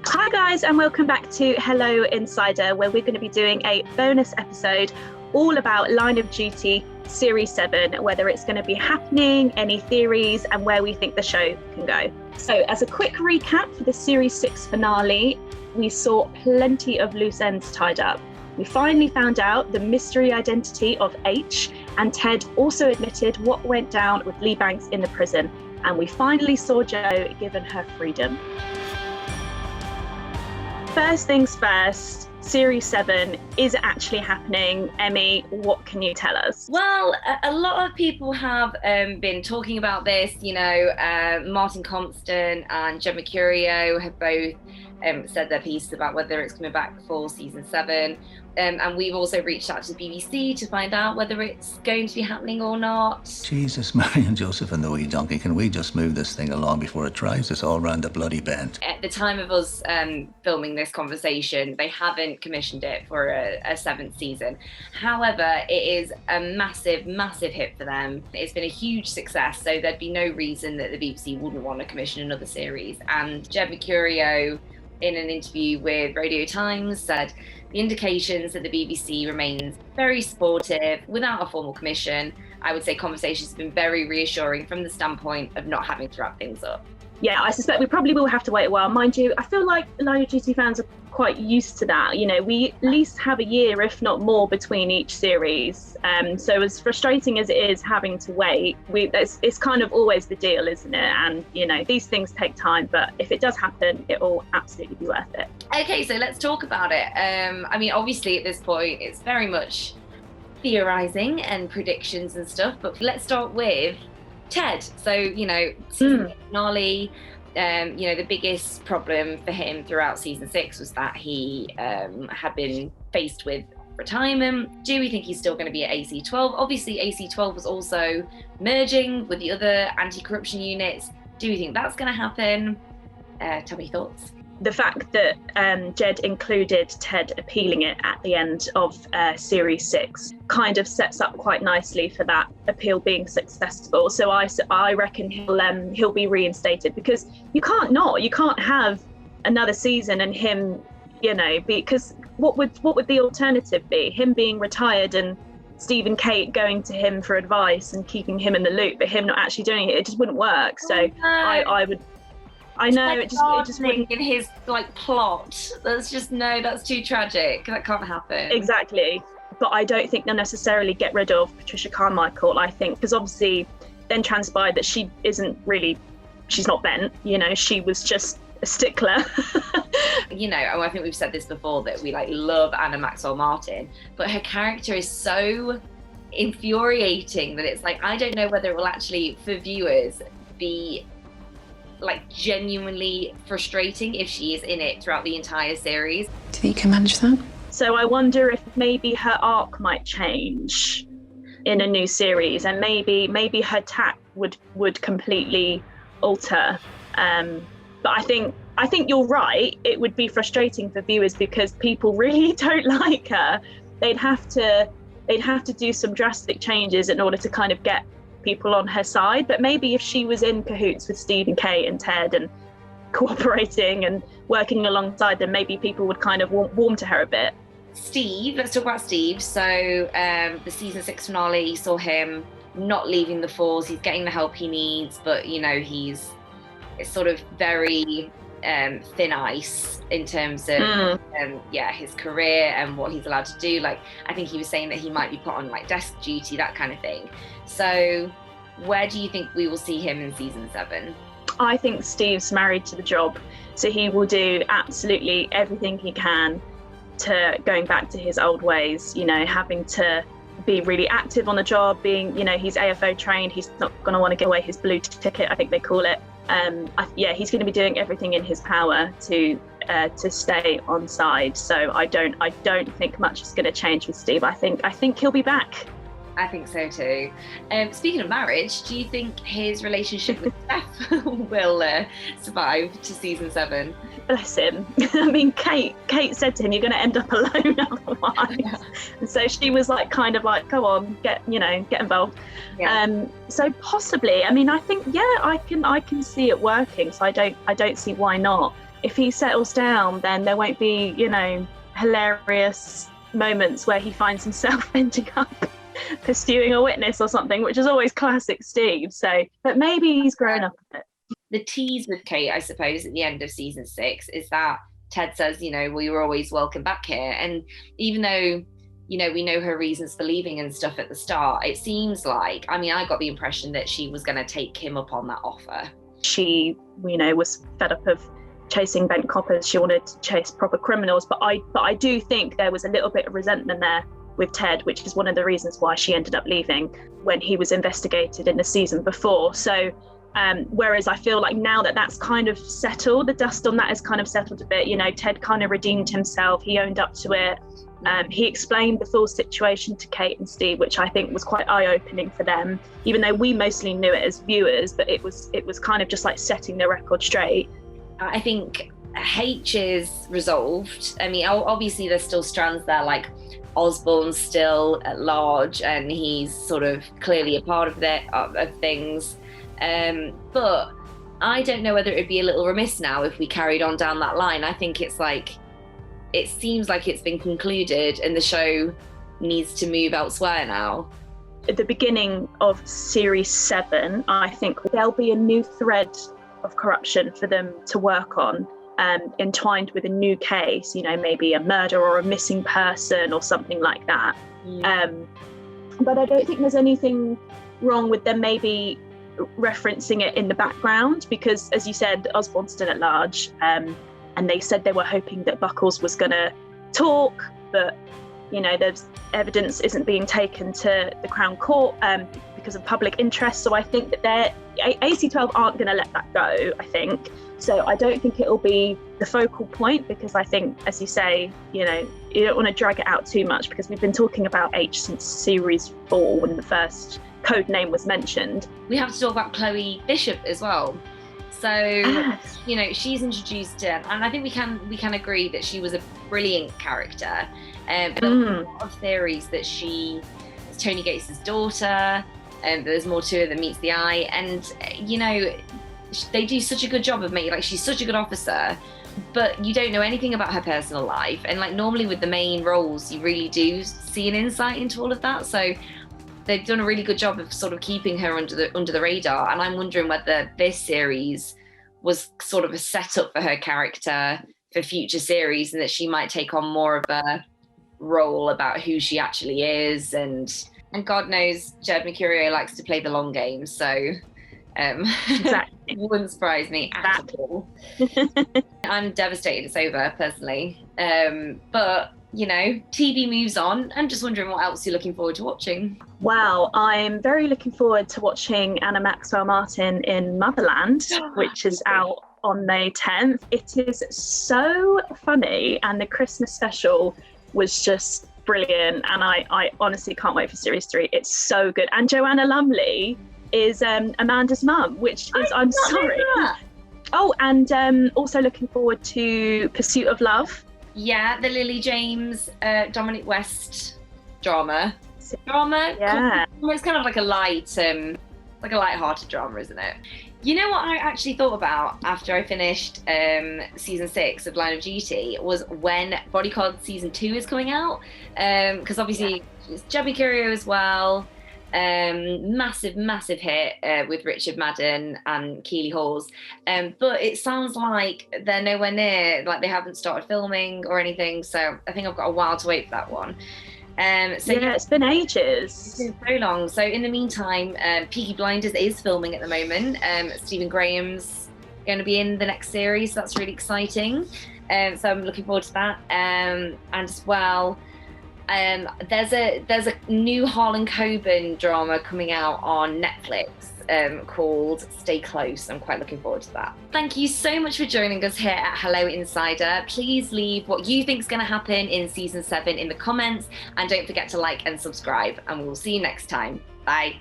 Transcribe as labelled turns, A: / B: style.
A: Hi guys, and welcome back to Hello Insider, where we're going to be doing a bonus episode all about Line of Duty Series 7, whether it's going to be happening, any theories, and where we think the show can go. So as a quick recap for the Series 6 finale, we saw plenty of loose ends tied up. We finally found out the mystery identity of H, and Ted also admitted what went down with Lee Banks in the prison. And we finally saw Jo given her freedom. First things first, Series 7, is it actually happening? Emmy, what can you tell us?
B: Well, a lot of people have been talking about this. Martin Compston and Jed Mercurio have both said their pieces about whether it's coming back for season 7. And we've also reached out to the BBC to find out whether it's going to be happening or not.
C: Jesus, Mary and Joseph and the wee donkey, can we just move this thing along before it drives us all round the bloody bend?
B: At the time of us filming this conversation, they haven't commissioned it for a 7th season. However, it is a massive, massive hit for them. It's been a huge success, so there'd be no reason that the BBC wouldn't want to commission another series. And Jed Mercurio, in an interview with Radio Times, said the indications that the BBC remains very supportive without a formal commission. I would say conversations have been very reassuring from the standpoint of not having to wrap things up.
A: Yeah, I suspect we probably will have to wait a while. Mind you, I feel like Line of Duty fans are quite used to that. We at least have a year, if not more, between each series. So as frustrating as it is having to wait, it's kind of always the deal, isn't it? And, these things take time, but if it does happen, it will absolutely be worth it.
B: Okay, so let's talk about it. Obviously at this point, it's very much theorizing and predictions and stuff, but let's start with Ted. So, season finale, the biggest problem for him throughout season 6 was that he had been faced with retirement. Do we think he's still going to be at AC-12? Obviously, AC-12 was also merging with the other anti-corruption units. Do we think that's going to happen? Tell me your thoughts.
A: The fact that Jed included Ted appealing it at the end of Series 6 kind of sets up quite nicely for that appeal being successful. So I reckon he'll be reinstated, because you can't have another season and him, because what would the alternative be? Him being retired and Steve and Kate going to him for advice and keeping him in the loop, but him not actually doing it. It just wouldn't work. So I know it just wouldn't.
B: In his plot, that's too tragic. That can't happen.
A: Exactly, but I don't think they'll necessarily get rid of Patricia Carmichael. I think because obviously then transpired that she's not bent. She was just a stickler.
B: I think we've said this before that we love Anna Maxwell Martin, but her character is so infuriating that it's I don't know whether it will actually, for viewers, be genuinely frustrating if she is in it throughout the entire series.
D: Do you think you can manage that?
A: So I wonder if maybe her arc might change in a new series, and maybe her tack would completely alter. But I think you're right. It would be frustrating for viewers because people really don't like her. They'd have to do some drastic changes in order to kind of get people on her side. But maybe if she was in cahoots with Steve and Kate and Ted and cooperating and working alongside them, maybe people would kind of warm to her a bit.
B: Steve, let's talk about Steve. So the season 6 finale saw him not leaving the force. He's getting the help he needs, but it's sort of very thin ice in terms of his career and what he's allowed to do. I think he was saying that he might be put on desk duty, that kind of thing. So where do you think we will see him in season 7?
A: I think Steve's married to the job, so he will do absolutely everything he can to going back to his old ways, having to be really active on the job, being, he's AFO trained. He's not going to want to give away his blue ticket, I think they call it. He's going to be doing everything in his power to stay on side. So I don't think much is going to change with Steve. I think he'll be back.
B: I think so too. Speaking of marriage, do you think his relationship with Steph will survive to season 7?
A: Bless him. I mean, Kate said to him, "You're going to end up alone otherwise." Yeah. And so she was go on, get involved. Yeah. So possibly. I mean, I think I can see it working. So I don't see why not. if he settles down, then there won't be, you know, hilarious moments where he finds himself ending up pursuing a witness or something, which is always classic Steve. So, but maybe he's grown up a bit.
B: The tease with Kate, I suppose, at the end of season 6 is that Ted says, you know, well, you're always welcome back here. And even though, you know, we know her reasons for leaving and stuff at the start, it seems like, I mean, I got the impression that she was going to take him up on that offer.
A: She, you know, was fed up of chasing bent coppers. She wanted to chase proper criminals. But I do think there was a little bit of resentment there with Ted, which is one of the reasons why she ended up leaving when he was investigated in the season before. So whereas I feel like now that that's kind of settled, the dust on that has kind of settled a bit. You know, Ted kind of redeemed himself. He owned up to it. He explained the full situation to Kate and Steve, which I think was quite eye-opening for them, even though we mostly knew it as viewers, but it was kind of just like setting the record straight.
B: I think H is resolved. I mean, obviously there's still strands there, like Osborne's still at large and he's sort of clearly a part of things. But I don't know whether it would be a little remiss now if we carried on down that line. I think it's like, it seems like it's been concluded and the show needs to move elsewhere now.
A: At the beginning of series 7, I think there'll be a new thread of corruption for them to work on, entwined with a new case, you know, maybe a murder or a missing person or something like that. But I don't think there's anything wrong with them maybe referencing it in the background, because as you said, Osborne's still at large, and they said they were hoping that Buckles was going to talk, but you know, there's evidence isn't being taken to the Crown Court because of public interest. So I think that AC12 aren't going to let that go, I think. So I don't think it'll be the focal point, because I think, as you say, you know, you don't want to drag it out too much, because we've been talking about H since series 4 when the first code name was mentioned.
B: We have to talk about Chloe Bishop as well. So, yes. You know, she's introduced and I think we can agree that she was a brilliant character. But a lot of theories that she is Tony Gates' daughter, and there's more to her than meets the eye. And, you know, they do such a good job of making, like, she's such a good officer, but you don't know anything about her personal life. And like normally with the main roles, you really do see an insight into all of that. So they've done a really good job of sort of keeping her under the radar. And I'm wondering whether this series was sort of a setup for her character for future series, and that she might take on more of a role about who she actually is. And God knows Jed Mercurio likes to play the long game. So exactly. It wouldn't surprise me at all. I'm devastated it's over, personally. But you know, TV moves on. I'm just wondering what else you're looking forward to watching.
A: Wow, I'm very looking forward to watching Anna Maxwell Martin in Motherland, which is out on May 10th. It is so funny, and the Christmas special was just brilliant, and I honestly can't wait for series 3. It's so good. And Joanna Lumley is Amanda's mum, which is, I'm sorry. Oh, and also looking forward to Pursuit of Love.
B: Yeah, the Lily James, Dominic West drama.
A: Yeah.
B: It's kind of like a light-hearted drama, isn't it? You know what I actually thought about after I finished season 6 of Line of Duty was when Bodyguard season 2 is coming out. Because obviously it's Jed Mercurio as well. Massive hit with Richard Madden and Keeley Hawes, but it sounds like they're nowhere near, like they haven't started filming or anything, so I think I've got a while to wait for that one.
A: It's been ages.
B: It's been so long. So in the meantime, Peaky Blinders is filming at the moment. Stephen Graham's going to be in the next series, so that's really exciting. So I'm looking forward to that. And as well, there's a new Harlan Coben drama coming out on Netflix called Stay Close. I'm quite looking forward to that. Thank you so much for joining us here at Hello Insider. Please leave what you think is going to happen in season 7 in the comments, and don't forget to like and subscribe, and we'll see you next time. Bye.